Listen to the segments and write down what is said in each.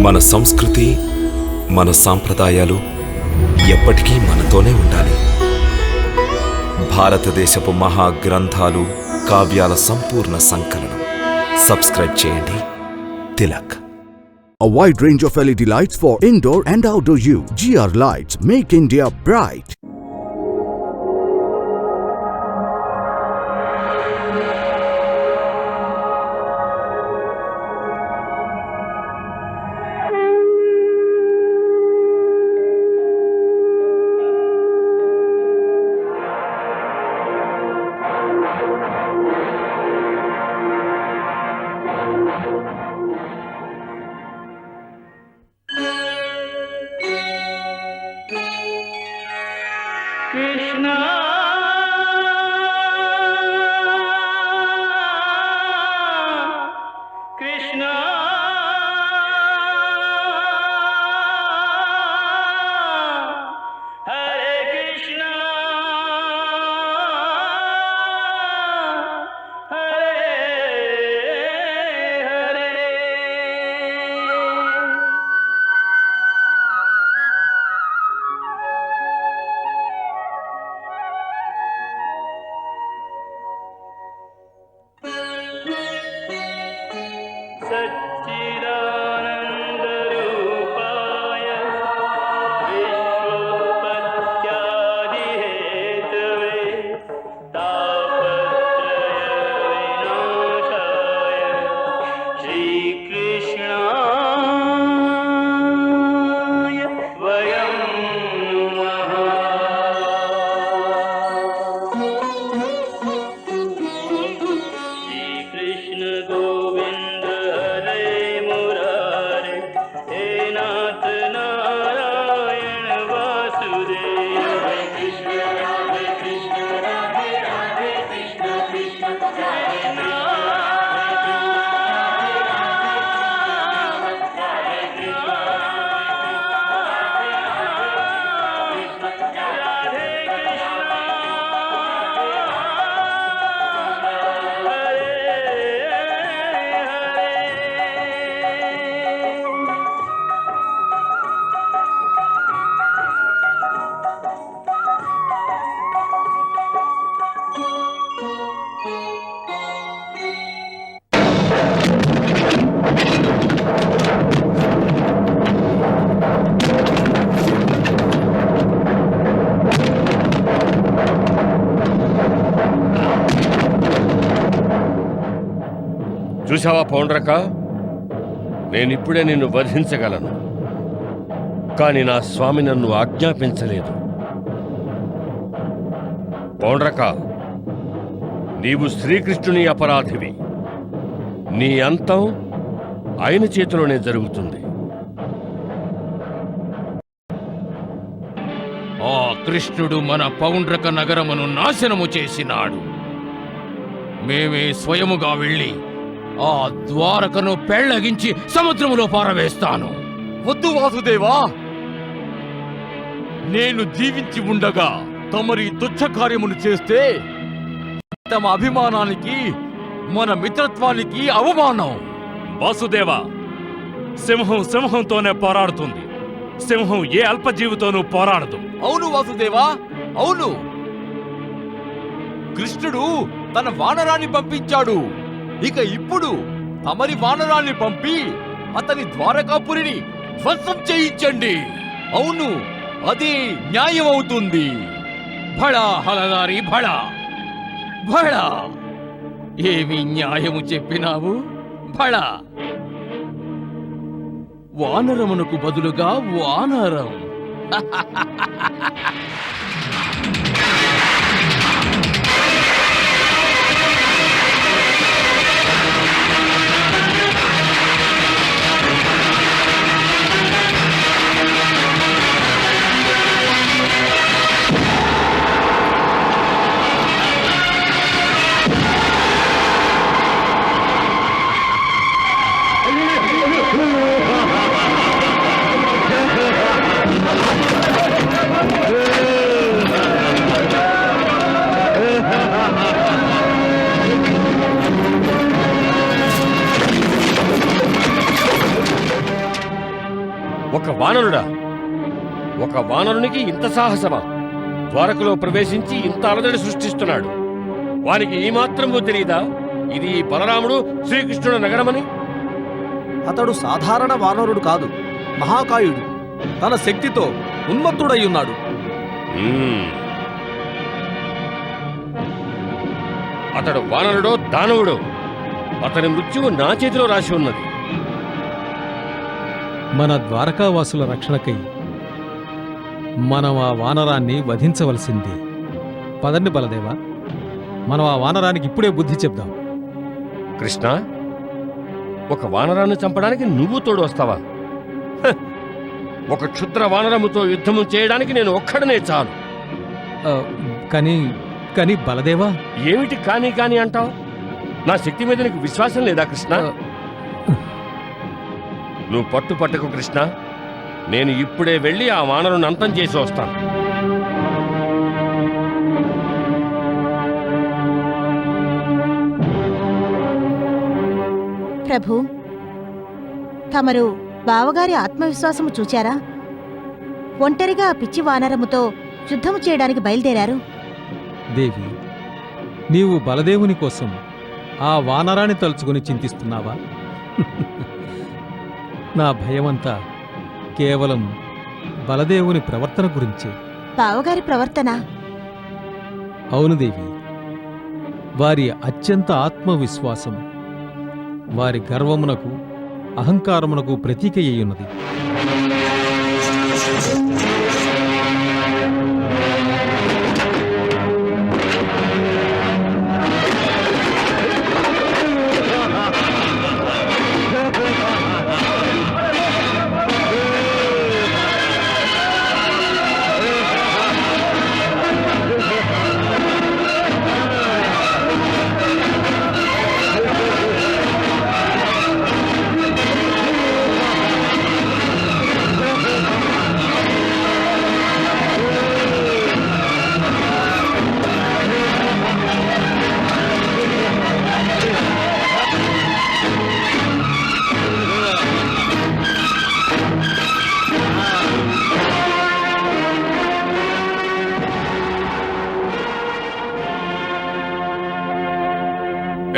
మన సంస్కృతి మన సాంప్రదాయాలు ఎప్పటికీ మనతోనే ఉండాలి. భారతదేశపు మహా గ్రంథాలు కావ్యాల సంపూర్ణ సంకలనం. సబ్స్క్రైబ్ చేయండి Tilak. A wide range of LED lights for indoor and outdoor use. GR Lights make India bright. Krishna Krishna Hare Krishna Hare Hare सच्चिदानन्दरूपाय विश्वोत्पत्त्यादिहेतवे तापत्रयविनाशाय श्रीकृष्णाय वयं नमः। श्रीकृष्ण गोविन्द हरे मुरारे हे नाथ नारायण वासुदेव। हरे कृष्ण राधे कृष्ण राधे राधे कृष्ण कृष्ण हरे చూసావా పౌండ్రక, నేనిప్పుడే నిన్ను వధించగలను, కానీ నా స్వామి నన్ను ఆజ్ఞాపించలేదు. పౌండ్రక, నీవు శ్రీకృష్ణుని అపరాధివి. నీ అంతం ఆయన చేతిలోనే జరుగుతుంది. ఆ కృష్ణుడు మన పౌండ్రక నగరమును నాశనము చేసినాడు. మేమే స్వయముగా వెళ్ళి ఆ ద్వారకను పెళ్లగించి సముద్రములో పారవేస్తాను. వద్దు వాసుదేవా, నేను జీవించి ఉండగా తమరి తుచ్చ కార్యమును చేస్తే తమ అభిమానానికి మన మిత్రత్వానికి అవమానం. వాసుదేవా, సింహం సింహంతోనే పోరాడుతుంది. సింహం ఏ అల్పజీవితోనూ పోరాడదు. అవును వాసుదేవా, అవును. కృష్ణుడు తన వానరాన్ని పంపించాడు. ఇక ఇప్పుడు తమరి వానరాన్ని పంపి అతని ద్వారకాపురిని ధ్వంసం చేయించండి. అవును, అది న్యాయం అవుతుంది. భళా హలదారి భళా భళా, ఏమి న్యాయము చెప్పినావు భళా. వానరమునకు బదులుగా వానరం. ఒక వానరుడా? ఒక వానరునికి ఇంత సాహసమా? ద్వారకలో ప్రవేశించి ఇంత అలజడి సృష్టిస్తున్నాడు. వానికి ఈ మాత్రమూ తెలియదా ఇది బలరాముడు శ్రీకృష్ణుడు నగరమని? అతడు సాధారణ వానరుడు కాదు, మహాకాయుడు. తన శక్తితో ఉన్మత్తుడయ్యున్నాడు. అతడు వానరుడో దానవుడో, అతని మృత్యువు నా చేతిలో రాసి ఉన్నది. మన ద్వారకావాసుల రక్షణకై మనం ఆ వానరాన్ని వధించవలసిందే. పదండి బలదేవా, మనం ఆ వానరానికి ఇప్పుడే బుద్ధి చెప్దాం. కృష్ణ, ఒక వానరాన్ని చంపడానికి నువ్వు తోడు వస్తావా? హ! ఒక క్షుద్ర వానరముతో యుద్ధము చేయడానికి నేను ఒక్కడనే చాలు. కానీ బలదేవా. ఏమిటి కానీ అంటావు? నా శక్తి మీద నీకు విశ్వాసం లేదా కృష్ణ? నువ్వు పట్టుకు కృష్ణ. నేను ఇప్పుడే వెళ్ళి ఆ వానరుని అంతం చేసి వస్తాను. ప్రభు, తమరు బావగారి ఆత్మవిశ్వాసము చూచారా? ఒంటరిగా ఆ పిచ్చి వానరముతో యుద్ధము చేయడానికి బయలుదేరారు. దేవి, నీవు బలదేవుని కోసం ఆ వానరాన్ని తలుచుకుని చింతిస్తున్నావా? నా భయమంతా కేవలం బలదేవుని ప్రవర్తన గురించే. బావగారి ప్రవర్తన? అవును దేవి, వారి అత్యంత ఆత్మవిశ్వాసం వారి గర్వమునకు అహంకారమునకు ప్రతీక అయ్యున్నది.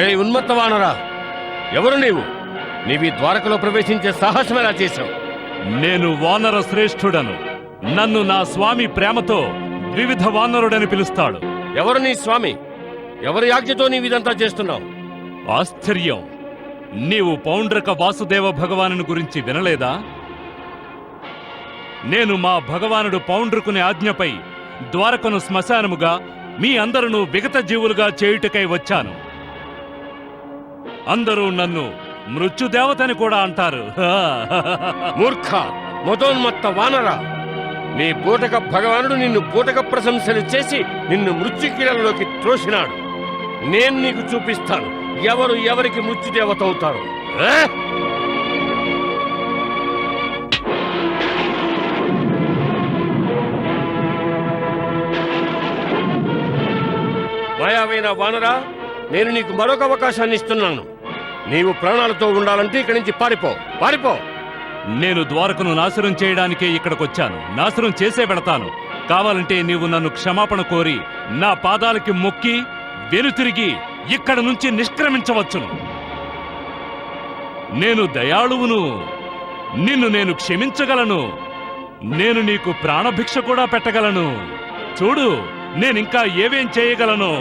ఏయ్ ఉన్మత్త వానరా, ఎవరు నీవు? నీవి ద్వారకలో ప్రవేశించే సాహసం ఎలా చేశావు? నేను వానర శ్రేష్ఠుడను. నన్ను నా స్వామి ప్రేమతో వివిధ వానరుడని పిలుస్తాడు. ఎవరు నీ స్వామి? ఎవరి ఆజ్ఞతో నీవిదంతా చేస్తున్నావు? ఆశ్చర్యం! నీవు పౌండ్రక వాసుదేవ భగవానుని గురించి వినలేదా? నేను మా భగవానుడు పౌండ్రకుని ఆజ్ఞపై ద్వారకను శ్మశానముగా, మీ అందరూ విగత జీవులుగా చేయుటకై వచ్చాను. అందరూ నన్ను మృత్యుదేవతని కూడా అంటారు. మూర్ఖ, మతోన్మత్త వానరా! నీ బూటక భగవానుడు నిన్ను బూటక ప్రశంసలు చేసి నిన్ను మృత్యుకీలలోకి త్రోసినాడు. నేను నీకు చూపిస్తాను ఎవరు ఎవరికి మృత్యుదేవత అవుతారు. మాయావైన వానరా, నేను నీకు మరొక అవకాశాన్ని ఇస్తున్నాను. నీవు ప్రాణాలతో ఉండాలంటే ఇక్కడి నుంచి పారిపో. నేను ద్వారకను నాశనం చేయడానికే ఇక్కడికొచ్చాను. నాశనం చేసే పెడతాను. కావాలంటే నీవు నన్ను క్షమాపణ కోరి నా పాదాలకి మొక్కి వెనుతిరిగి ఇక్కడ నుంచి నిష్క్రమించవచ్చును. నేను దయాళువును. నిన్ను నేను క్షమించగలను. నేను నీకు ప్రాణభిక్ష కూడా పెట్టగలను. చూడు, నేనింకా ఏవేం చేయగలను.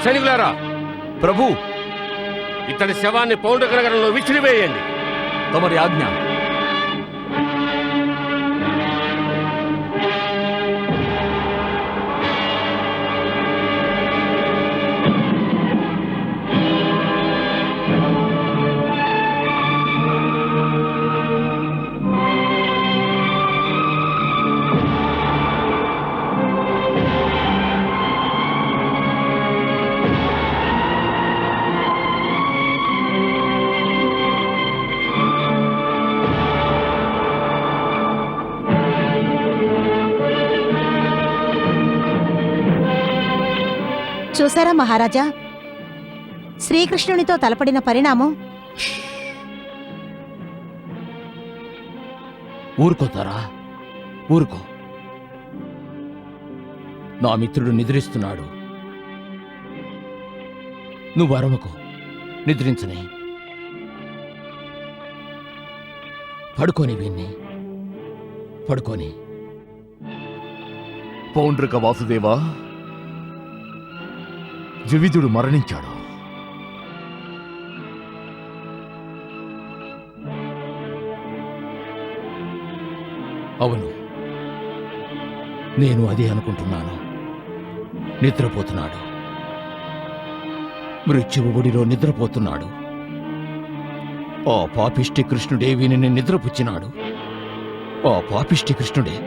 సైనికులారా, ప్రభు, ఇతడి శవాన్ని పౌండ్రక నగరంలో విసిరివేయండి. తమరి ఆజ్ఞ. చూసారా మహారాజా, శ్రీకృష్ణునితో తలపడిన పరిణామం. ఊరుకోతారా? ఊరుకో. నా మిత్రుడు నిద్రిస్తున్నాడు. నువ్వు అరవకు, నిద్రించని. పడుకోని వీణ్ణి, పడుకోని. పౌండ్రక వాసుదేవా, ద్వివిధుడు మరణించాడు. అవును, నేను అదే అనుకుంటున్నాను. నిద్రపోతున్నాడు. మృత్యువు ఒడిలో నిద్రపోతున్నాడు. ఆ పాపిష్టి కృష్ణుడే వీనిని నిద్రపుచ్చినాడు. ఆ పాపిష్టి కృష్ణుడే.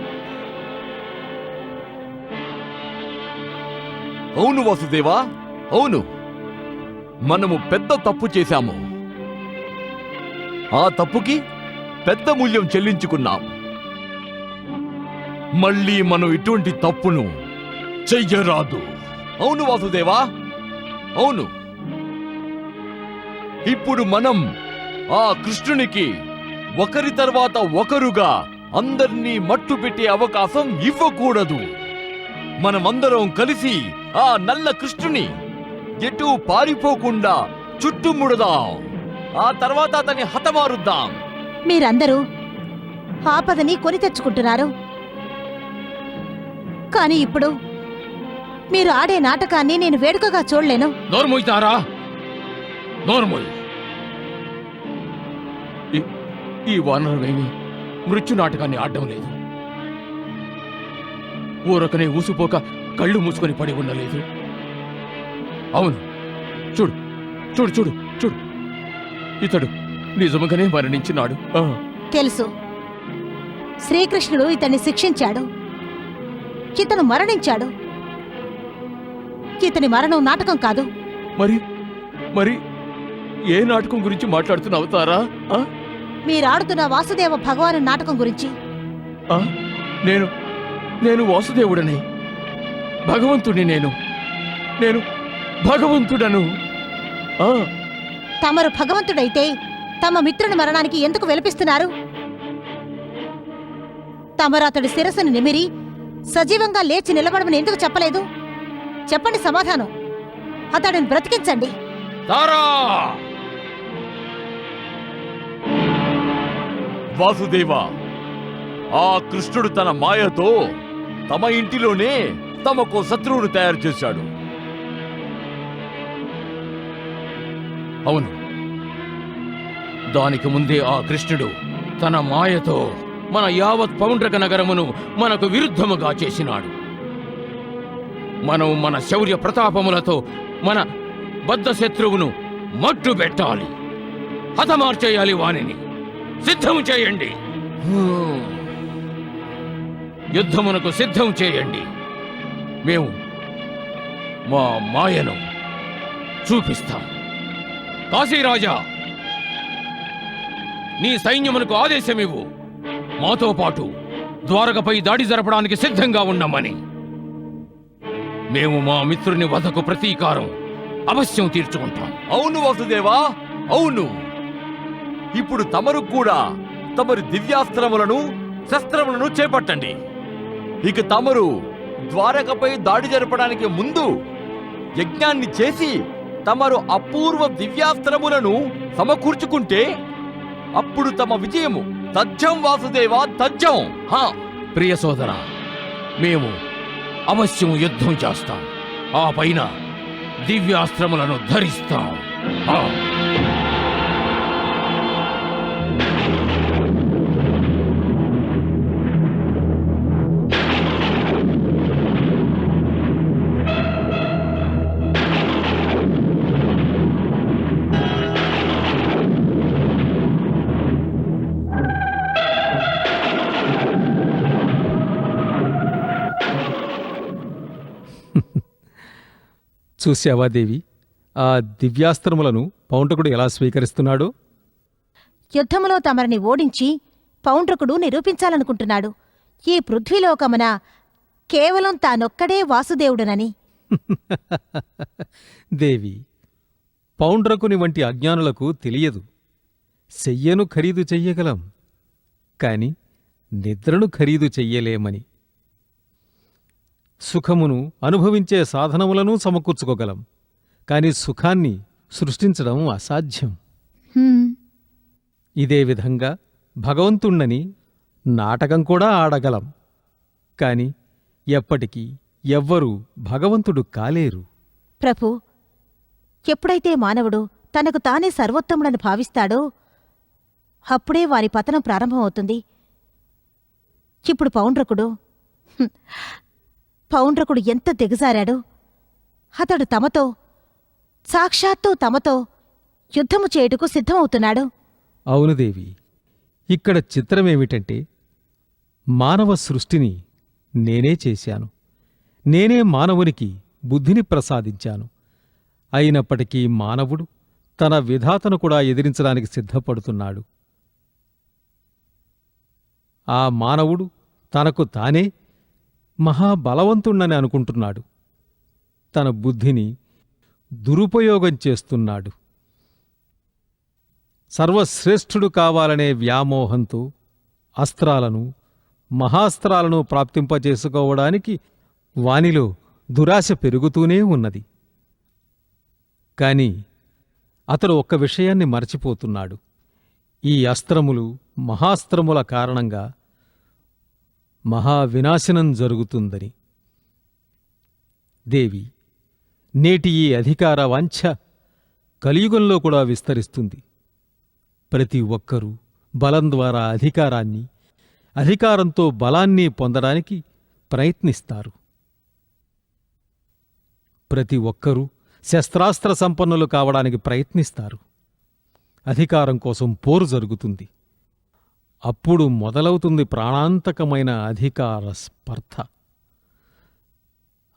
అవును వాసుదేవా, అవును. మనము పెద్ద తప్పు చేశాము. ఆ తప్పుకి పెద్ద మూల్యం చెల్లించుకున్నాం. మళ్ళీ మనం ఇటువంటి తప్పును చెయ్యరాదు. అవును వాసుదేవా, అవును. ఇప్పుడు మనం ఆ కృష్ణునికి ఒకరి తర్వాత ఒకరుగా అందర్నీ మట్టు పెట్టే అవకాశం ఇవ్వకూడదు. మనమందరం కలిసి ఆ నల్ల కృష్ణుని ఎటూ పారిపోకుండా చుట్టుముడదాం. ఆ తర్వాత అతన్ని హతమారుద్దాం. మీరందరూ ఆపదని కొని తెచ్చుకుంటున్నారు. కానీ ఇప్పుడు మీరు ఆడే నాటకాన్ని నేను వేడుకగా చూడలేను. నోర్మోయితారా? నోర్మోయ్. ఈ వానరమేమి మృత్యు నాటకాన్ని ఆడడం లేదు. ఊరకనే ఊసిపోక కళ్ళు మూసుకొని పడి ఉండలేదు. అవును, చూడు చూడు చూడు చూడు, ఇతడు నిజముగానే మరణించినాడు. తెలుసు, శ్రీకృష్ణుడు ఇతన్ని శిక్షించాడు. ఇతను మరణించాడు. ఇతని మరణం నాటకం కాదు. మరి మరి ఏ నాటకం గురించి మాట్లాడుతున్నావు తారా? మీరాడుతున్న వాసుదేవ భగవాను నాటకం గురించి. నేను వాసుదేవుడని, భగవంతుడిని. నేను భగవంతుడను. తమరు భగవంతుడైతే తమ మిత్రుని మరణానికి ఎందుకు వెలిపిస్తున్నారు? తమరు అతడి శిరస్సును నిమిరి సజీవంగా లేచి నిలబడమని ఎందుకు చెప్పలేదు? చెప్పండి సమాధానం. అతడిని బ్రతికించండి. వాసుదేవా, ఆ కృష్ణుడు తన మాయతో తమ ఇంటిలోనే తమకు శత్రువును తయారు చేశాడు. అవును, దానికి ముందే ఆ కృష్ణుడు తన మాయతో మన యావత్ పౌండ్రక నగరమును మనకు విరుద్ధముగా చేసినాడు. మనం మన శౌర్య ప్రతాపములతో మన బద్ధ శత్రువును మట్టు పెట్టాలి, హతమార్చేయాలి. వానిని సిద్ధం చేయండి. యుద్ధమునకు సిద్ధం చేయండి. మేము మా మాయను చూపిస్తాం. కాశీరాజా, నీ సైన్యమునకు ఆదేశమివ్వు. మాతో పాటు ద్వారకపై దాడి జరపడానికి సిద్ధంగా ఉన్నామని. మేము మా మిత్రుని వధకు ప్రతీకారం అవశ్యం తీర్చుకుంటాం. అవును వాసుదేవా, అవును. ఇప్పుడు తమరు కూడా తమరి దివ్యాస్త్రములను శస్త్రములను చేపట్టండి. ఇక తమరు ద్వారకపై దాడి జరపడానికి ముందు యజ్ఞాన్ని చేసి తమరు అపూర్వ దివ్యాస్త్రములను సమకూర్చుకుంటే అప్పుడు తమ విజయము తథ్యం వాసుదేవా, తథ్యం. ప్రియ సోదరా, మేము అవశ్యం యుద్ధం చేస్తాం. ఆ పైన దివ్యాస్త్రములను ధరిస్తాం. ఆ. చూశావా దేవి, ఆ దివ్యాస్త్రములను పౌండ్రకుడు ఎలా స్వీకరిస్తున్నాడో? యుద్ధములో తమరిని ఓడించి పౌండ్రకుడు నిరూపించాలనుకుంటున్నాడు ఈ పృథ్వీలోకమున కేవలం తానొక్కడే వాసుదేవుడునని. దేవి, పౌండ్రకుని వంటి అజ్ఞానులకు తెలియదు. శయ్యను ఖరీదు చెయ్యగలం, కాని నిద్రను ఖరీదు చెయ్యలేమని. సుఖమును అనుభవించే సాధనములను సమకూర్చుకోగలం, కాని సుఖాన్ని సృష్టించడం అసాధ్యం. హ్మ్. ఇదే విధంగా భగవంతుణ్ణని నాటకం కూడా ఆడగలం, కాని ఎప్పటికీ ఎవ్వరూ భగవంతుడు కాలేరు. ప్రభు, ఎప్పుడైతే మానవుడు తనకు తానే సర్వోత్తముడని భావిస్తాడో అప్పుడే వారి పతనం ప్రారంభమవుతుంది. ఇప్పుడు పౌండ్రకుడు ఎంత దిగజారాడో! అతడు తమతో, సాక్షాత్తు తమతో యుద్ధము చేయుటకు సిద్ధమవుతున్నాడు. అవును దేవి, ఇక్కడ చిత్రమేమిటంటే మానవ సృష్టిని నేనే చేశాను. నేనే మానవునికి బుద్ధిని ప్రసాదించాను. అయినప్పటికీ మానవుడు తన విధాతను కూడా ఎదిరించడానికి సిద్ధపడుతున్నాడు. ఆ మానవుడు తనకు తానే మహాబలవంతుణ్ణని అనుకుంటున్నాడు. తన బుద్ధిని దురుపయోగం చేస్తున్నాడు. సర్వశ్రేష్ఠుడు కావాలనే వ్యామోహంతో అస్త్రాలను, మహాస్త్రాలను ప్రాప్తింపజేసుకోవడానికి వానిలో దురాశ పెరుగుతూనే ఉన్నది. కాని అతడు ఒక్క విషయాన్ని మరచిపోతున్నాడు. ఈ అస్త్రములు, మహాస్త్రముల కారణంగా మహావినాశనం జరుగుతుందని. దేవి, నేటి ఈ అధికార వాంఛ కలియుగంలో కూడా విస్తరిస్తుంది. ప్రతి ఒక్కరూ బలం ద్వారా అధికారాన్ని, అధికారంతో బలాన్ని పొందడానికి ప్రయత్నిస్తారు. ప్రతి ఒక్కరూ శస్త్రాస్త్ర సంపన్నులు కావడానికి ప్రయత్నిస్తారు. అధికారం కోసం పోరు జరుగుతుంది. అప్పుడు మొదలవుతుంది ప్రాణాంతకమైన అధికార స్పర్ధ.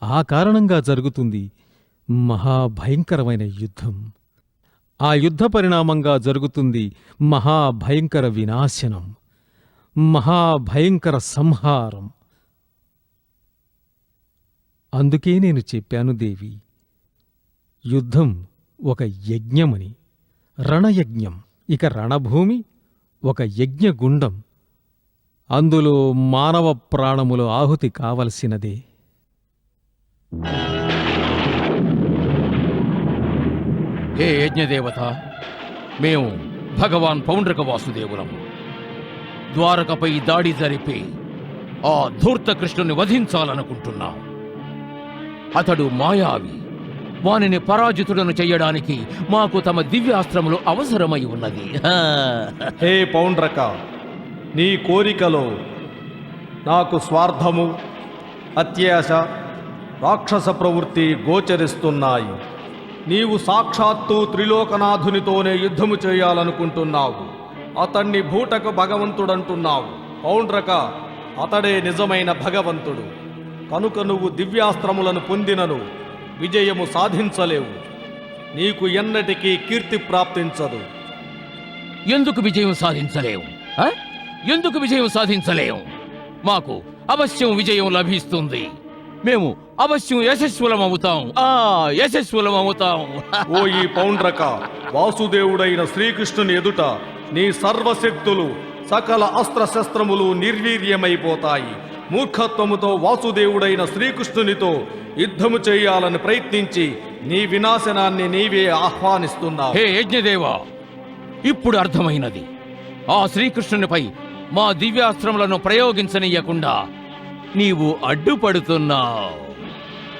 ఆ కారణంగా జరుగుతుంది మహాభయంకరమైన యుద్ధం. ఆ యుద్ధ పరిణామంగా జరుగుతుంది మహాభయంకర వినాశనం, మహాభయంకర సంహారం. అందుకే నేను చెప్పాను దేవి, యుద్ధం ఒక యజ్ఞమని, రణయజ్ఞం. ఇక రణభూమి ఒక యజ్ఞగుండం. అందులో మానవ ప్రాణములు ఆహుతి కావలసినదే. హే యజ్ఞదేవత, మేము భగవాన్ పౌండ్రక వాసుదేవులము. ద్వారకపై దాడి జరిపి ఆ ధూర్త కృష్ణుని వధించాలనుకుంటున్నాం. అతడు మాయావి. వానిని పరాజితులను చెయ్యడానికి మాకు తమ దివ్యాస్త్రములు అవసరమై ఉన్నది. హే పౌండ్రక, నీ కోరికలో నాకు స్వార్థము, అత్యాశ, రాక్షస ప్రవృత్తి గోచరిస్తున్నాయి. నీవు సాక్షాత్తు త్రిలోకనాథునితోనే యుద్ధము చేయాలనుకుంటున్నావు. అతన్ని భూటక భగవంతుడంటున్నావు. పౌండ్రక, అతడే నిజమైన భగవంతుడు. కనుక నువ్వు దివ్యాస్త్రములను పొందినను విజయము సాధించలేవు. నీకు ఎన్నటికీ కీర్తి ప్రాప్తించదు. ఎందుకు విజయం సాధించలేవు? ఎందుకు విజయం సాధించలేము? మాకు అవశ్యం విజయం లభిస్తుంది. మేము అవశ్యం యశస్వులమవుతాం. యశస్వులమవుతాం. ఓ ఈ పౌండ్రక, వాసుదేవుడైన శ్రీకృష్ణుని ఎదుట నీ సర్వశక్తులు, సకల అస్త్రశస్త్రములు నిర్వీర్యమైపోతాయి. మూర్ఖత్వముతో వాసుదేవుడైన శ్రీకృష్ణునితో యుద్ధము చేయాలని ప్రయత్నించి నీ వినాశనాన్ని నీవే ఆహ్వానిస్తున్నావు. హే యజ్ఞదేవా, ఇప్పుడు అర్థమైనది. ఆ శ్రీకృష్ణునిపై మా దివ్యాస్త్రములను ప్రయోగించనీయకుండా నీవు అడ్డుపడుతున్నావు.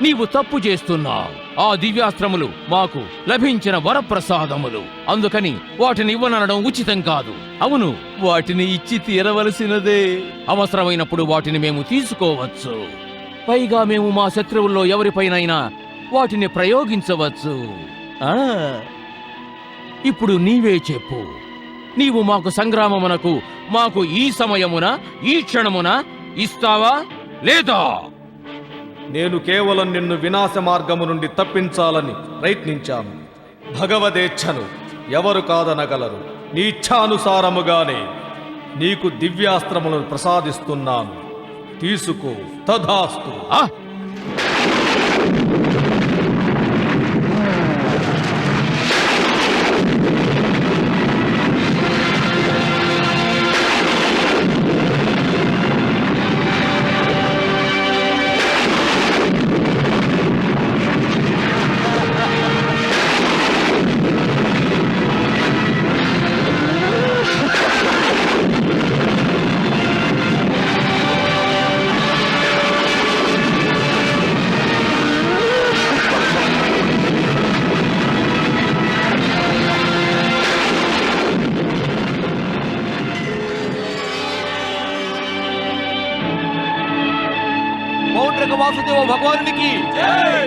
నీవు తప్పు చేస్తున్నావు. ఆ దివ్యాస్త్రములు మాకు లభించిన వరప్రసాదములు. అందుకని వాటిని ఇవ్వనడం ఉచితం కాదు. అవును, వాటిని ఇచ్చి తీరవలసినదే. అవసరమైనప్పుడు వాటిని మేము తీసుకోవచ్చు. పైగా మేము మా శత్రువుల్లో ఎవరిపైనైనా వాటిని ప్రయోగించవచ్చు. ఇప్పుడు నీవే చెప్పు, నీవు మాకు సంగ్రామమునకు మాకు ఈ సమయమున ఈ క్షణమున ఇస్తావా లేదా? నేను కేవలం నిన్ను వినాశ మార్గము నుండి తప్పించాలని ప్రయత్నించాను. భగవదేచ్ఛను ఎవరు కాదనగలరు. నీ ఇచ్ఛానుసారముగానే నీకు దివ్యాస్త్రములను ప్రసాదిస్తున్నాను. తీసుకో. తథాస్తు.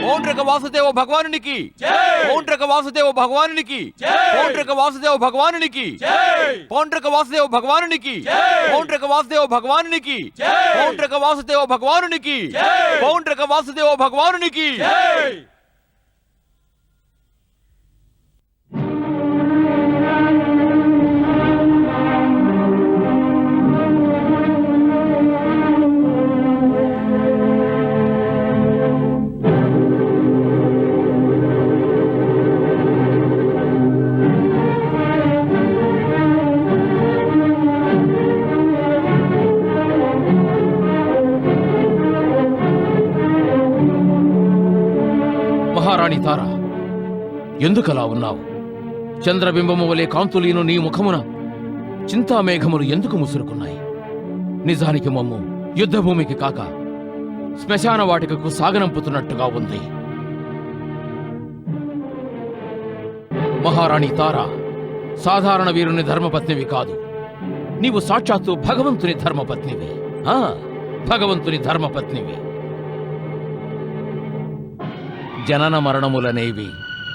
పౌండ్రక వాసుదేవ భగవానునికి పౌండ్రక వాసుదేవ భగవానునికి పౌండ్రక వాసుదేవ భగవానునికి పౌండ్రక వాసుదేవ భగవానునికి పౌండ్రక వాసుదేవ భగవానునికి పౌండ్రక వాసుదేవ భగవానునికి పౌండ్రక వాసుదేవ భగవానునికి పౌండ్రక వాసుదేవ భగవానునికి. మహారాణి తార, ఎందుకలా ఉన్నావు? చంద్రబింబము వలె కాంతులీను నీ ముఖమున చింతామేఘములు ఎందుకు ముసురుకున్నాయి? నిజానికి మమ్ము యుద్ధభూమికి కాక శ్మశాన వాటికకు సాగనంపుతున్నట్టుగా ఉంది. మహారాణి తార, సాధారణ వీరుని ధర్మపత్నివి కాదు. నీవు సాక్షాత్తు భగవంతుని ధర్మపత్నివి. భగవంతుని ధర్మపత్నివి. జనన మరణములనేవి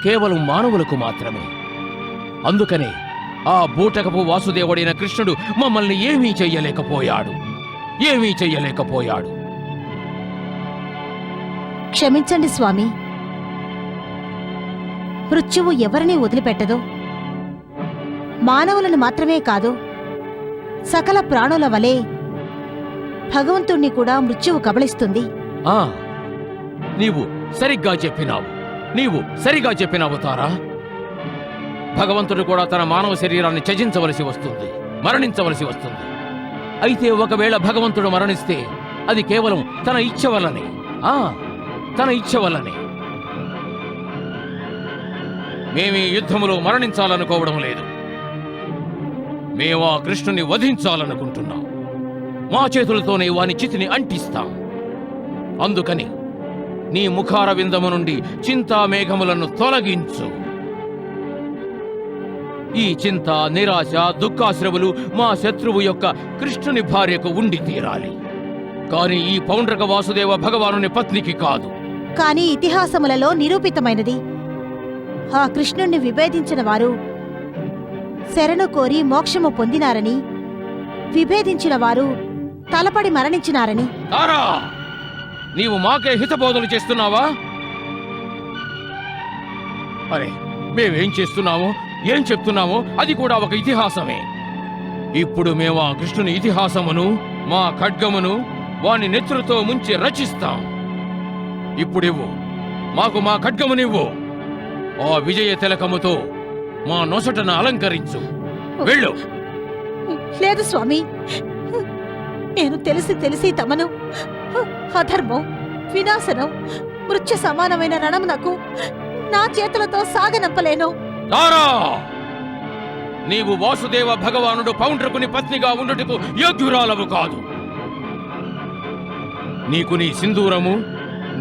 కేవలం మానవులకు మాత్రమే. అందుకనే ఆ బూటకపు వాసుదేవుడైన కృష్ణుడు మమ్మల్ని ఏమీ చెయ్యలేకపోయాడు. క్షమించండి స్వామి. మృత్యువు ఎవరిని వదిలిపెట్టదు. మానవులను మాత్రమే కాదు, సకల ప్రాణుల వలె భగవంతుణ్ణి కూడా మృత్యువు కబళిస్తుంది. నీవు సరిగ్గా చెప్పినావు తారా. భగవంతుడు కూడా తన మానవ శరీరాన్ని త్యజించవలసి వస్తుంది, మరణించవలసి వస్తుంది. అయితే ఒకవేళ భగవంతుడు మరణిస్తే అది కేవలం తన ఇచ్ఛ వల్లనే. మేమీ యుద్ధములో మరణించాలనుకోవడం లేదు. మేము ఆ కృష్ణుని వధించాలనుకుంటున్నాం. మా చేతులతోనే వాని చితిని అంటిస్తాం. అందుకని నీ ముఖార విందము నుండి చింతామేఘములను తొలగించు. ఈ చింత, నిరాశ, దుఃఖాశ్రవులు మా శత్రువు యొక్క కృష్ణుని భార్యకు ఉండి తీరాలి. కాని ఈ పౌండ్రక వాసుదేవ భగవానుని పత్నికి కాదు. కాని ఇతిహాసములలో నిరూపితమైనది, ఆ కృష్ణుణ్ణి విభేదించిన వారు శరణు కోరి మోక్షము పొందినారని, విభేదించిన వారు తలపడి మరణించినారని. తారా, నీవు మాకే హితబోధలు చేస్తున్నావా? అరే, మేమేం చేస్తున్నామో ఏం చెప్తున్నామో అది కూడా ఒక ఇతిహాసమే. ఇప్పుడు మేము ఆ కృష్ణుని ఇతిహాసమును, మా ఖడ్గమును వాని నెత్తులతో ముంచి రచిస్తాం. ఇప్పుడివ్వు, మాకు మా ఖడ్గమునివ్వు. ఆ విజయ తిలకముతో మా నొసటన అలంకరించు. వెళ్ళు. లేదు స్వామి, నేను తెలిసి తమను అధర్మం, వినాశనం, మృత్యు సమానమైన రణమునకు నా చేతులతో సాగనంపలేను. తారా, నీవు వాసుదేవ భగవానుడు పౌండ్రకుని పత్నిగా ఉండుటకు యోగ్యురాలవు కాదు. నీకు నీ సింధూరము,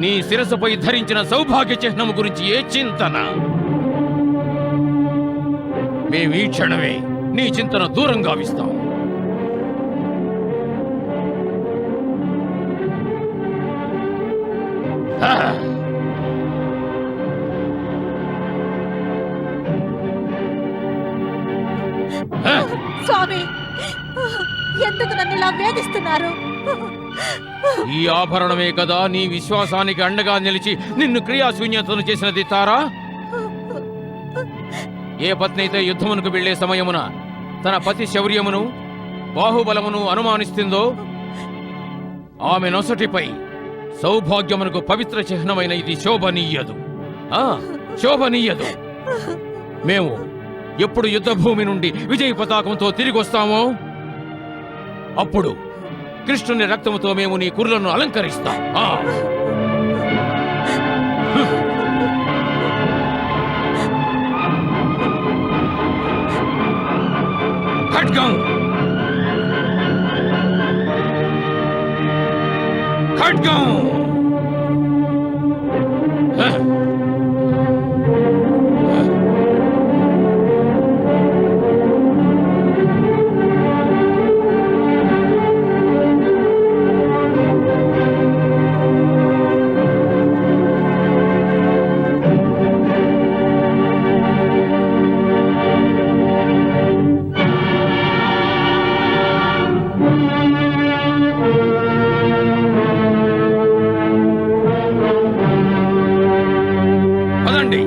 నీ శిరస్సుపై ధరించిన సౌభాగ్య చిహ్నము గురించి ఏ చింతన? మేము ఈ క్షణమే నీ చింతన దూరం గావిస్తాం. స్వామి, ఎందుకు నన్ను ఇలా వేధిస్తున్నారు? ఈ ఆభరణమే కదా నీ విశ్వాసానికి అండగా నిలిచి నిన్ను క్రియాశూన్యతను చేసినది తారా. ఏ పత్ని అయితే యుద్ధమునకు వెళ్లే సమయమున తన పతి శౌర్యమును బాహుబలమును అనుమానిస్తుందో ఆమె నొసటిపై సౌభాగ్యమునకు పవిత్ర చిహ్నమైన ఇది శోభనీయదు. శోభనీయదు. మేము ఎప్పుడు యుద్ధభూమి నుండి విజయ పతాకంతో తిరిగి వస్తామో అప్పుడు కృష్ణుని రక్తముతో మేము నీ కుర్లను అలంకరిస్తాం. ఖడ్గం! ఖడ్గం!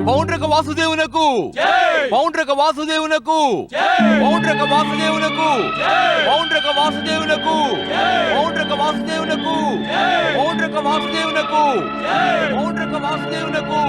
పౌండ్రక వాసుదేవునకు, పౌండ్రక వాసుదేవునకు, పౌండ్రక వాసుదేవునకు, పౌండ్రక వాసుదేవునకు, పౌండ్రక వాసుదేవునకు, పౌండ్రక వాసుదేవునకు, పౌండ్రక వాసుదేవునకు.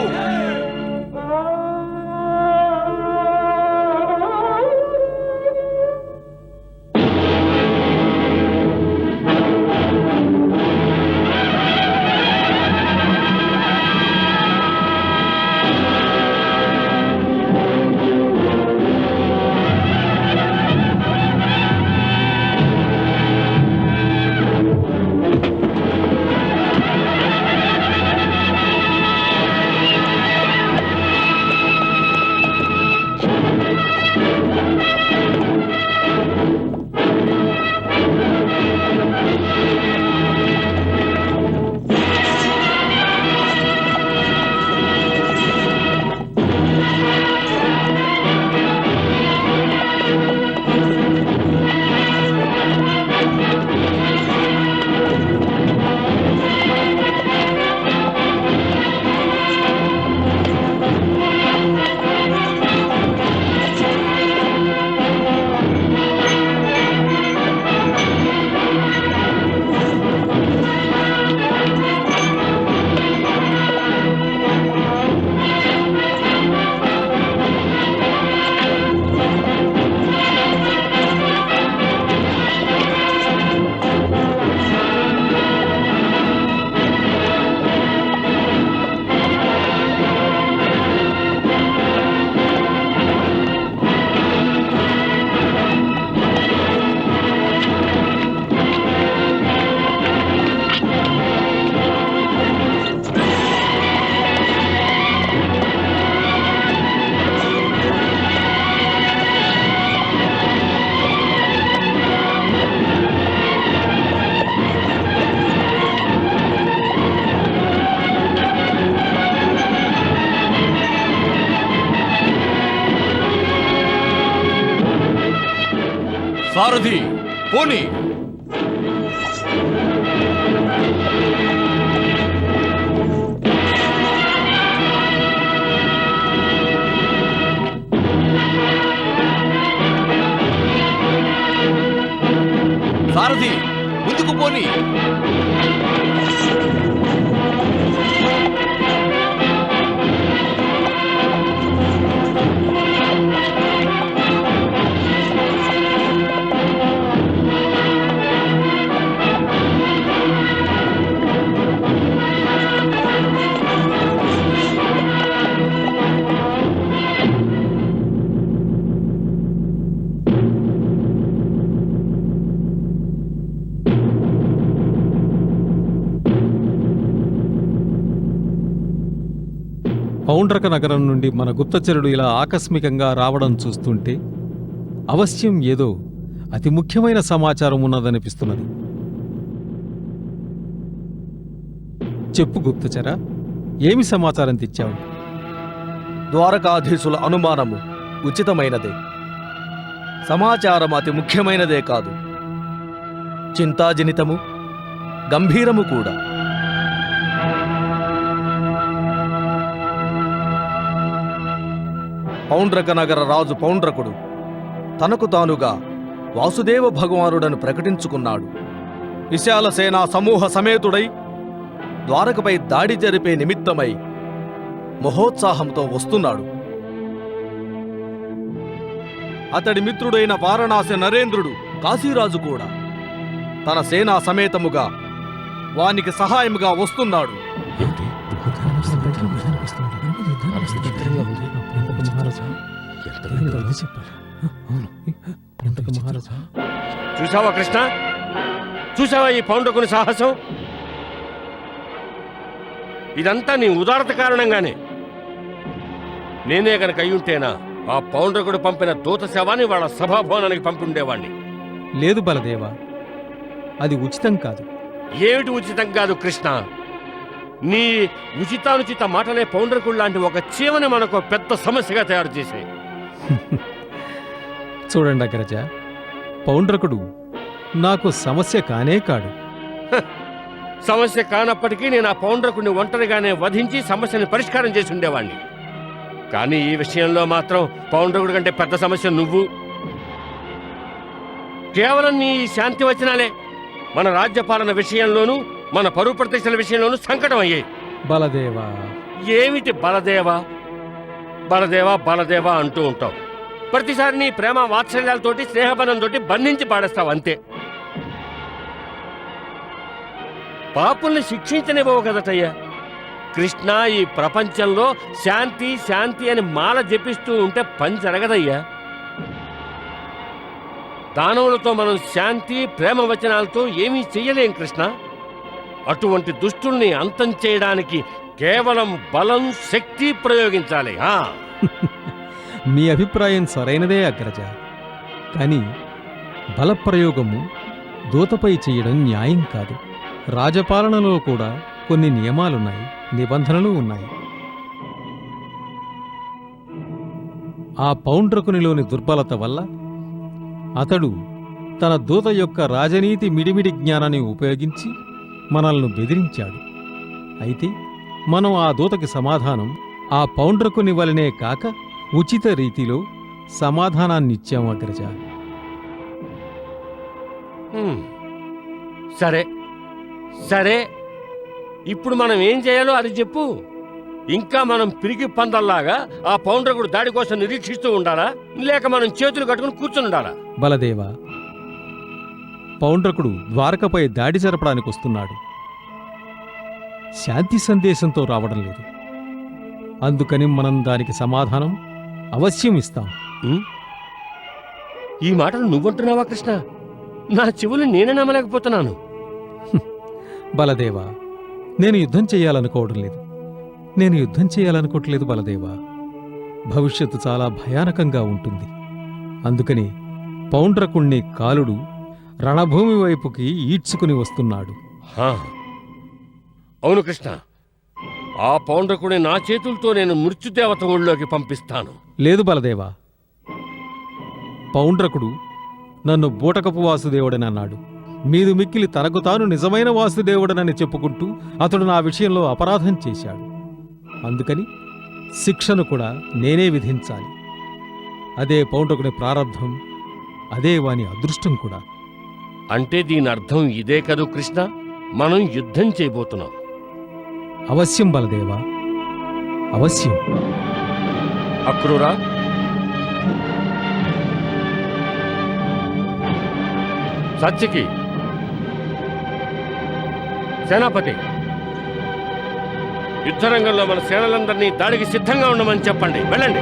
సారథి పోనీ. సారథి ముందుకు పోనీ. పౌండ్రక నగరం నుండి మన గుప్తచరుడు ఇలా ఆకస్మికంగా రావడం చూస్తుంటే అవశ్యం ఏదో అతి ముఖ్యమైన సమాచారం ఉన్నదనిపిస్తున్నది. చెప్పు గుప్తచర, ఏమి సమాచారం తెచ్చావు? ద్వారకాధీశుల అనుమానము ఉచితమైనదే, సమాచారం అతి ముఖ్యమైనదే కాదు, చింతాజనితము, గంభీరము కూడా. పౌండ్రక నగర రాజు పౌండ్రకుడు తనకు తానుగా వాసుదేవ భగవానుడను ప్రకటించుకున్నాడు. విశాల సేనా సమూహ సమేతుడై ద్వారకపై దాడి జరిపే నిమిత్తమై మహోత్సాహంతో వస్తున్నాడు. అతడి మిత్రుడైన వారణాసి నరేంద్రుడు కాశీరాజు కూడా తన సేనా సమేతముగా వానికి సహాయముగా వస్తున్నాడు. చూసావా కృష్ణ, చూసావా ఈ పౌండ్రకుని సాహసం? ఇదంతా నీ ఉదారత కారణంగానే. నేనే కనుక అయ్యుంటేనా ఆ పౌండ్రకుడు పంపిన దూత శవాన్ని వాళ్ళ సభాభవనానికి పంపిండేవాణ్ణి. లేదు బలదేవా, అది ఉచితం కాదు. ఏమిటి ఉచితం కాదు కృష్ణ? నీ ఉచితానుచిత మాటలే పౌండ్రకుడు లాంటి ఒక చీమని మనకు పెద్ద సమస్యగా తయారు చేసే. చూడండి అగ్రజ, పౌండ్రకుడు నాకు సమస్య కానే కాడు. సమస్య కానప్పటికీ నేను ఆ పౌండ్రకుడిని ఒంటరిగానే వధించి సమస్యని పరిష్కారం చేసి ఉండేవాణ్ణి. కానీ ఈ విషయంలో మాత్రం పౌండ్రకుడి కంటే పెద్ద సమస్య నువ్వు. కేవలం నీ శాంతి వచనాలే మన రాజ్యపాలన విషయంలోనూ మన పరువు ప్రతిష్టల విషయంలోనూ సంకటం అయ్యాయి. బలదేవా, ఏమిటి బలదేవా బలదేవా బలదేవా అంటూ ఉంటావు. ప్రతిసారి నీ ప్రేమ వాత్సల్యాలతోటి స్నేహబలంతో బంధించి పాడేస్తావు అంతే. పాపుల్ని శిక్షించనివ్వవు కదటయ్యా. కృష్ణ, ఈ ప్రపంచంలో శాంతి శాంతి అని మాల జపిస్తూ ఉంటే పని జరగదయ్యా. దానవులతో మనం శాంతి ప్రేమ వచనాలతో ఏమీ చెయ్యలేం కృష్ణ. అటువంటి దుష్టుల్ని అంతం చేయడానికి కేవలం బలం శక్తి ప్రయోగించాలి. మీ అభిప్రాయం సరైనదే అగ్రజ. కానీ బలప్రయోగము దూతపై చేయడం న్యాయం కాదు. రాజపాలనలో కూడా కొన్ని నియమాలున్నాయి, నిబంధనలు ఉన్నాయి. ఆ పౌండ్రకునిలోని దుర్బలత వల్ల అతడు తన దూత యొక్క రాజనీతి మిడిమిడి జ్ఞానాన్ని ఉపయోగించి మనల్ని బెదిరించాడు. అయితే మనం ఆ దూతకి సమాధానం ఆ పౌండ్రకుని వలనే కాక ఉచిత రీతిలో సమాధానాన్నిచ్చాం అగ్రజ. సరే సరే, ఇప్పుడు మనం ఏం చేయాలో అది చెప్పు. ఇంకా మనం పిరికి పందల్లాగా ఆ పౌండ్రకుడు దాడి కోసం నిరీక్షిస్తూ ఉండాలా, లేక మనం చేతులు కట్టుకుని కూర్చుని ఉండాలా? బలదేవా, పౌండ్రకుడు ద్వారకపై దాడి జరపడానికి వస్తున్నాడు. శాంతి సందేశంతో రావడం లేదు. అందుకని మనం దానికి సమాధానం అవశ్యం ఇస్తాం. ఈ మాటలు నువ్వంటున్నావా కృష్ణ? నా చెవులు నేనే నమ్మలేకపోతున్నాను. బలదేవా, నేను యుద్ధం చేయాలనుకోవడం లేదు. నేను యుద్ధం చేయాలనుకోవట్లేదు బలదేవా. భవిష్యత్తు చాలా భయానకంగా ఉంటుంది. అందుకని పౌండ్రకుణ్ణి కాలుడు రణభూమి వైపుకి ఈడ్చుకుని వస్తున్నాడు. అవును కృష్ణ, ఆ పౌండ్రకుడిని నా చేతులతో నేను మృత్యుదేవత ఊళ్ళోకి పంపిస్తాను. లేదు బలదేవా, పౌండ్రకుడు నన్ను బూటకపు వాసుదేవుడని అన్నాడు. మీదు మిక్కిలి తనకు తాను నిజమైన వాసుదేవుడనని చెప్పుకుంటూ అతడు నా విషయంలో అపరాధం చేశాడు. అందుకని శిక్షను కూడా నేనే విధించాలి. అదే పౌండ్రకుని ప్రారబ్ధం, అదే వాని అదృష్టం కూడా. అంటే దీని అర్థం ఇదే కదూ కృష్ణ, మనం యుద్ధం చేయబోతున్నాం. అవశ్యం బలదేవా, అవశ్యం. అక్రూరా, సత్యకి, సేనాపతి, యుద్ధరంగంలో మన సేనలందరినీ దాడికి సిద్ధంగా ఉండమని చెప్పండి. వెళ్ళండి.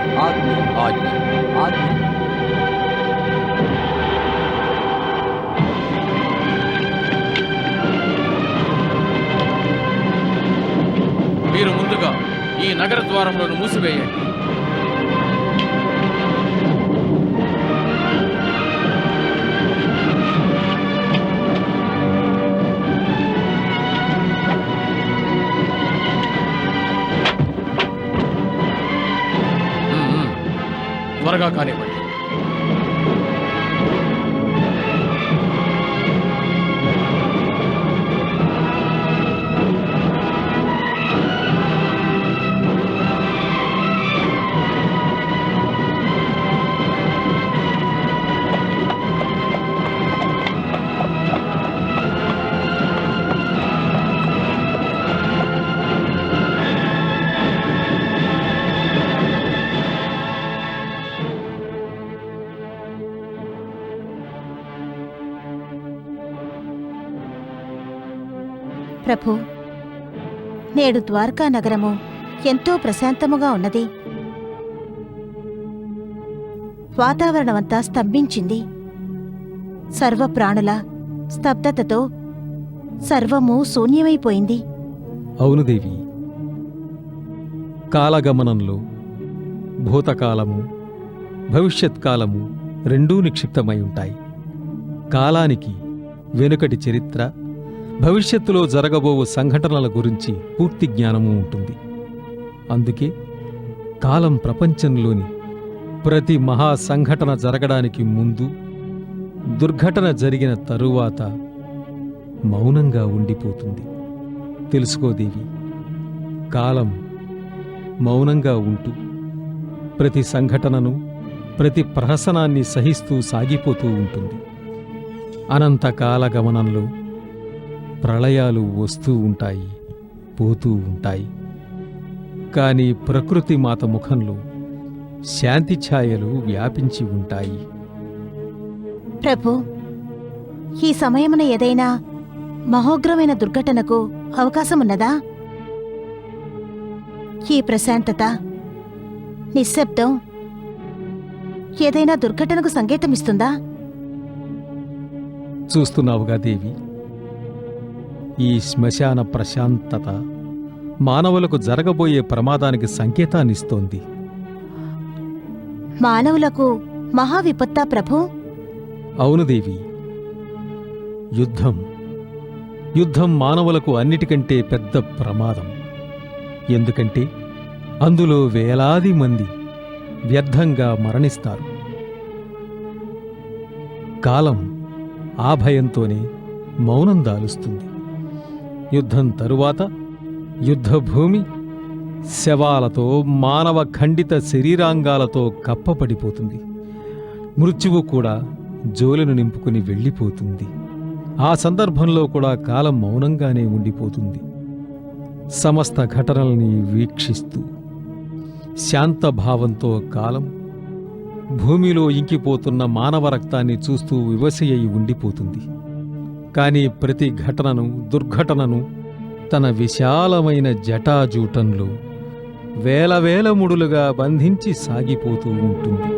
మీరు ముందుగా ఈ నగర ద్వారంలోను మూసివేయండి. త్వరగా కానివ్వండి. ప్రభు, నేడు ద్వారకా నగరము ఎంతో ప్రశాంతముగా ఉన్నది. వాతావరణమంతా స్తంభించింది. సర్వప్రాణుల స్తబ్దతతో సర్వము శూన్యమైపోయింది. అవును దేవి. కాలగమనంలో భూతకాలము భవిష్యత్కాలము రెండూ నిక్షిప్తమై ఉంటాయి. కాలానికి వెనుకటి చరిత్ర, భవిష్యత్తులో జరగబోవు సంఘటనల గురించి పూర్తి జ్ఞానము ఉంటుంది. అందుకే కాలం ప్రపంచంలోని ప్రతి మహా సంఘటన జరగడానికి ముందు, దుర్ఘటన జరిగిన తరువాత మౌనంగా ఉండిపోతుంది. తెలుసుకోదేవి, కాలం మౌనంగా ఉంటూ ప్రతి సంఘటనను, ప్రతి ప్రహసనాన్ని సహిస్తూ సాగిపోతూ ఉంటుంది. అనంతకాల గమనంలో ప్రళయాలు వస్తూ ఉంటాయి, పోతూ ఉంటాయి. కాని ప్రకృతి మాత ముఖంలో శాంతి ఛాయలు వ్యాపించి ఉంటాయి. ప్రభు, ఈ సమయమున ఏదైనా మహోగ్రమైన దుర్ఘటనకు అవకాశమున్నదా? ఈ ప్రశాంతత, నిశ్శబ్దం ఏదైనా దుర్ఘటనకు సంకేతమిస్తుందా? చూస్తున్నావుగా దేవి, ఈ శ్మశాన ప్రశాంతత మానవులకు జరగబోయే ప్రమాదానికి సంకేతాన్నిస్తోంది. మానవులకు మహావిపత్తా ప్రభు? అవును దేవి. యుద్ధం మానవులకు అన్నిటికంటే పెద్ద ప్రమాదం. ఎందుకంటే అందులో వేలాది మంది వ్యర్థంగా మరణిస్తారు. కాలం ఆ భయంతోనే మౌనం దాలుస్తుంది. యుద్ధం తరువాత యుద్ధభూమి శవాలతో, మానవ ఖండిత శరీరాంగాలతో కప్పపడిపోతుంది. మృత్యువు కూడా జోలెను నింపుకుని వెళ్ళిపోతుంది. ఆ సందర్భంలో కూడా కాలం మౌనంగానే ఉండిపోతుంది. సమస్త ఘటనల్ని వీక్షిస్తూ శాంతభావంతో కాలం భూమిలో ఇంకిపోతున్న మానవ రక్తాన్ని చూస్తూ వివశయ్యి ఉండిపోతుంది. కాని ప్రతి ఘటనను, దుర్ఘటనను తన విశాలమైన జటాజూటంలో వేల ముడులుగా బంధించి సాగిపోతూ ఉంటుంది.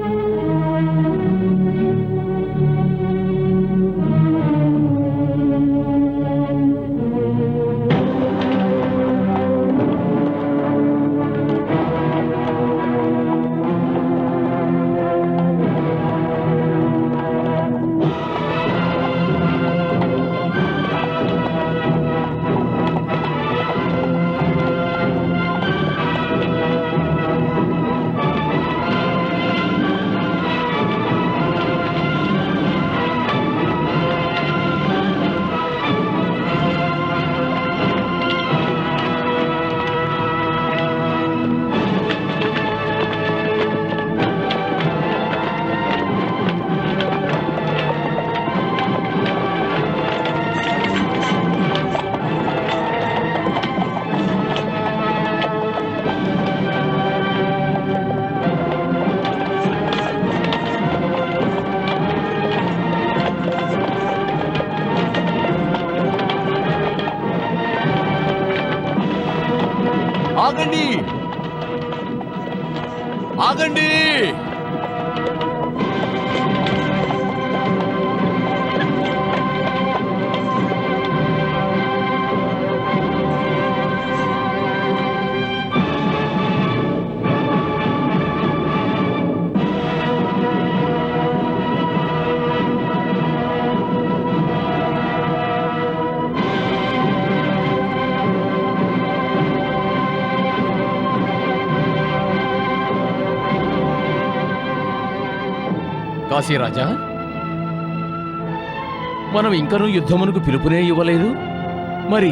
ఆగండి, ఆగండి! కాశీరాజా, మనం ఇంకనూ యుద్ధమునకు పిలుపునే ఇవ్వలేదు. మరి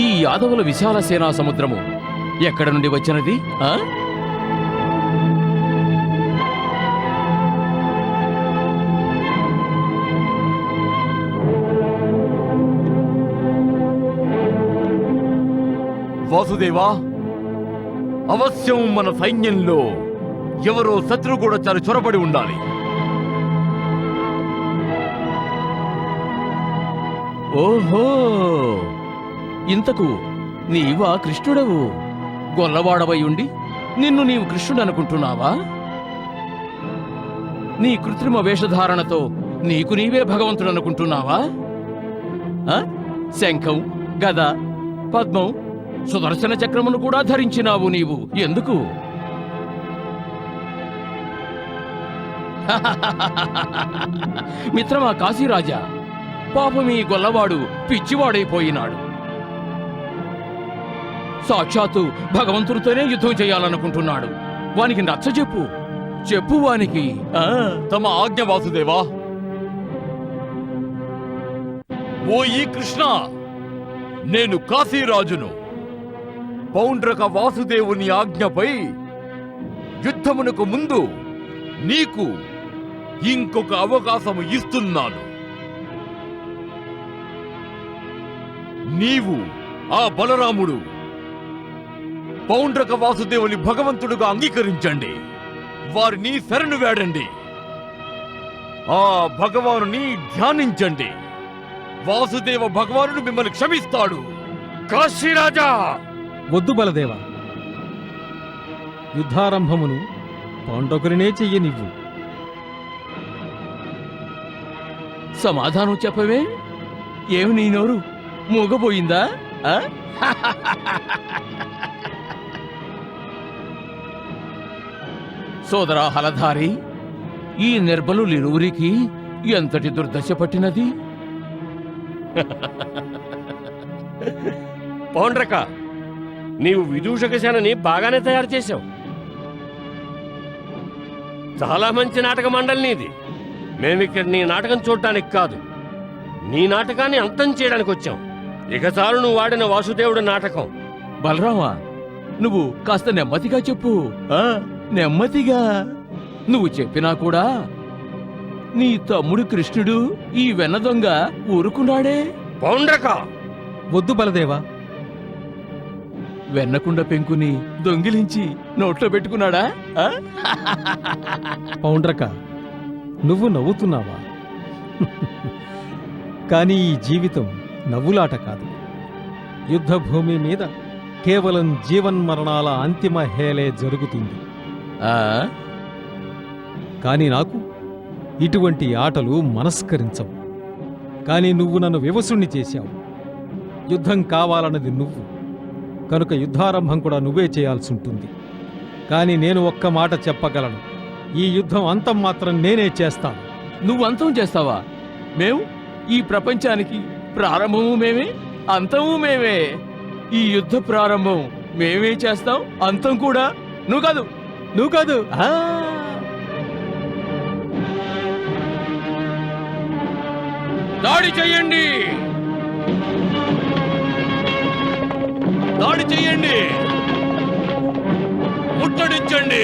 ఈ యాదవుల విశాల సేనా సముద్రము ఎక్కడ నుండి వచ్చినది? వాసుదేవా, అవశ్యం మన సైన్యంలో ఎవరో శత్రుగూఢచారి చొరబడి ఉండాలి. ఓహో, ఇంతకు నీవా కృష్ణుడవు? గొల్లవాడవై ఉండి నిన్ను నీవు కృష్ణుడు అనుకుంటున్నావా? నీ కృత్రిమ వేషధారణతో నీకు నీవే భగవంతుడు అనుకుంటున్నావా? శంఖం, గద, పద్మం, సుదర్శన చక్రమును కూడా ధరించినావు నీవు. ఎందుకు? మిత్రమా కాశీరాజా, పాపం ఈ గొల్లవాడు పిచ్చివాడైపోయినాడు. సాక్షాత్తు భగవంతుడితోనే యుద్ధం చేయాలనుకుంటున్నాడు. వానికి నచ్చజెప్పు, చెప్పు వానికి. తమ ఆజ్ఞ వాసుదేవా. ఓ ఈ కృష్ణ, నేను కాశీరాజును. పౌండ్రక వాసుదేవుని ఆజ్ఞపై యుద్ధమునకు ముందు నీకు ఇంకొక అవకాశము ఇస్తున్నాను. నీవు ఆ బలరాముడు పౌండ్రక వాసుదేవుని భగవంతుడుగా అంగీకరించండి. వారిని శరణు వేడండి. ఆ భగవానుని ధ్యానించండి. వాసుదేవ భగవానుడు మిమ్మల్ని క్షమిస్తాడు. కాశీరాజా! వద్దు బలదేవ, యుద్ధారంభమును పౌండ్రకునినే చెయ్యనివ్వు. సమాధానం చెప్పవే. ఏమి నీ నోరు మూగబోయిందా? సోదరా హలధారి, ఈ నిర్బలులిరువురికి ఎంతటి దుర్దశ పట్టినది? పౌండ్రక, నీవు విదూషక సేనని బాగానే తయారు చేశావు. చాలా మంచి నాటక మండలి నీది. మేమిక్కడ నీ నాటకం చూడటానికి కాదు, నీ నాటకాన్ని అంతం చేయడానికి వచ్చాం. ఇక చాలు నువ్వు వాడిన వాసుదేవుడు నాటకం. బలరామా, నువ్వు కాస్త నెమ్మదిగా చెప్పు. నెమ్మదిగా. నువ్వు చెప్పినా కూడా నీ తమ్ముడు కృష్ణుడు ఈ వెన్న దొంగ ఊరుకున్నాడే. పౌండ్రక! వద్దు బలదేవా. వెన్నకుండ పెంకుని దొంగిలించి నోట్లో పెట్టుకున్నాడా? పౌండ్రక, నువ్వు నవ్వుతున్నావా? కానీ ఈ జీవితం నవ్వులాట కాదు. యుద్ధభూమి మీద కేవలం జీవన్మరణాల అంతిమ హేళే జరుగుతుంది. కాని నాకు ఇటువంటి ఆటలు మనస్కరించవు. కాని నువ్వు నన్ను వివసుణ్ణి చేశావు. యుద్ధం కావాలన్నది నువ్వు కనుక యుద్ధారంభం కూడా నువ్వే చేయాల్సి ఉంటుంది. కాని నేను ఒక్క మాట చెప్పగలను, ఈ యుద్ధం అంతం మాత్రం నేనే చేస్తాను. నువ్వు అంతం చేస్తావా? మేము ఈ ప్రపంచానికి ప్రారంభము మేమే, అంతము మేమే. ఈ యుద్ధ ప్రారంభం మేమే చేస్తాం, అంతం కూడా నువ్వు కాదు. నువ్వు కాదు. దాడి చెయ్యండి, దాడి చెయ్యండి, ముట్టడించండి.